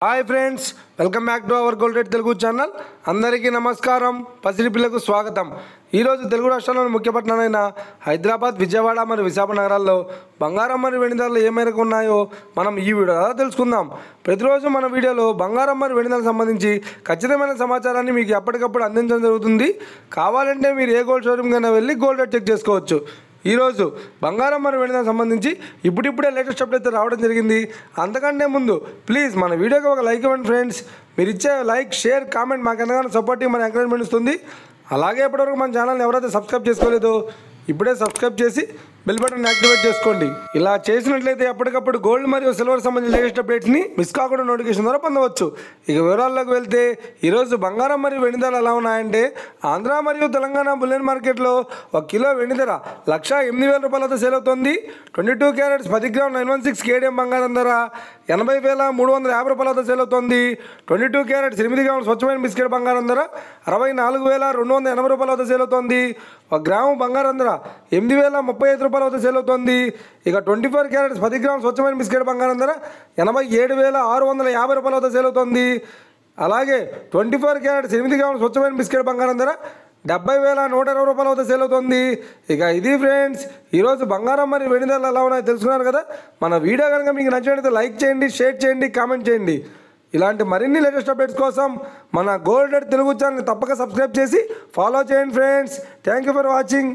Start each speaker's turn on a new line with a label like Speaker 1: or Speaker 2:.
Speaker 1: Hi friends, welcome back to our gold rate Telugu channel. అందరికీ నమస్కారం. పసిడి పిల్లకు స్వాగతం. ఈరోజు తెలుగు రాష్ట్రాల్లోని ముఖ్య పట్టణాలైన హైదరాబాద్, విజయవాడ మరియు విశాఖ నగరాల్లో బంగారం మరియు వెండి ధరలు ఏ మేరకు ఉన్నాయో మనం ఈ వీడియో ద్వారా తెలుసుకుందాం. ప్రతిరోజు మన వీడియోలో బంగారం మరియు వెండి ధరలకు సంబంధించి ఖచ్చితమైన సమాచారాన్ని మీకు ఎప్పటికప్పుడు అందించడం జరుగుతుంది. కావాలంటే మీరు ఏ గోల్డ్ షోరూమ్ కైనా వెళ్ళి గోల్డ్ రేట్ చెక్ చేసుకోవచ్చు. ఈరోజు బంగారం మరియు వెండి ధరలకు సంబంధించి ఇప్పుడిప్పుడే లేటెస్ట్ అప్డేట్ అయితే రావడం జరిగింది. అంతకంటే ముందు ప్లీజ్ మన వీడియోకి ఒక లైక్ ఇవ్వండి ఫ్రెండ్స్. మీరు ఇచ్చే లైక్, షేర్, కామెంట్ మాకు ఎంతగానో సపోర్టింగ్, మన ఎంకరేజ్మెంట్ ఇస్తుంది. అలాగే ఇప్పటివరకు మన ఛానల్ని ఎవరైతే సబ్స్క్రైబ్ చేసుకోలేదో ఇప్పుడే సబ్స్క్రైబ్ చేసి బెల్ బటన్ యాక్టివేట్ చేసుకోండి. ఇలా చేసినట్లయితే ఎప్పటికప్పుడు గోల్డ్ మరియు సిల్వర్ సంబంధించిన లేటెస్ట్ అప్డేట్స్ని మిస్ కాకుండా నోటిఫికేషన్ ద్వారా పొందవచ్చు. ఇక వివరాల్లోకి వెళ్తే ఈరోజు బంగారం మరియు వెండి ధరలు ఎలా ఉన్నాయంటే, ఆంధ్ర మరియు తెలంగాణ బులియన్ మార్కెట్లో 1 కిలో వెండి ధర 1,08,000 రూపాయలతో సేల్ అవుతుంది. 22 క్యారెట్స్ 10 గ్రామ్ 916 కేడిఎం బంగారం ధర 80,350 రూపాయలతో సేల్ అవుతుంది. 22 క్యారెట్స్ 8 గ్రాముల స్వచ్ఛమైన బిస్కెట్ బంగారం ధర 64,280 రూపాయలతో సేల్ అవుతుంది. 1 గ్రాము బంగారం ధర 8,035 రూపాయలతో సేల్ అవుతుంది. ఇక 24 క్యారెట్స్ 10 గ్రాముల స్వచ్ఛమైన బిస్కెట్ బంగారం ధర 87,650 రూపాయలతో సేల్ అవుతుంది. అలాగే 24 క్యారెట్స్ 8 గ్రాముల స్వచ్ఛమైన బిస్కెట్ బంగారం ధర 70,120 రూపాయలతో సేల్ అవుతుంది. ఇక ఇది ఫ్రెండ్స్, ఈరోజు బంగారం మరియు వెండి ధరలు ఎలా ఉన్నాయో తెలుసుకున్నారు కదా. మన వీడియో కనుక మీకు నచ్చినట్లయితే లైక్ చేయండి, షేర్ చేయండి, కామెంట్ చేయండి. ఇలాంటి మరిన్ని లేటెస్ట్ అప్డేట్స్ కోసం మన గోల్డ్ రేట్ తెలుగు ఛానల్ని తప్పక సబ్స్క్రైబ్ చేసి ఫాలో చేయండి friends. Thank you for watching.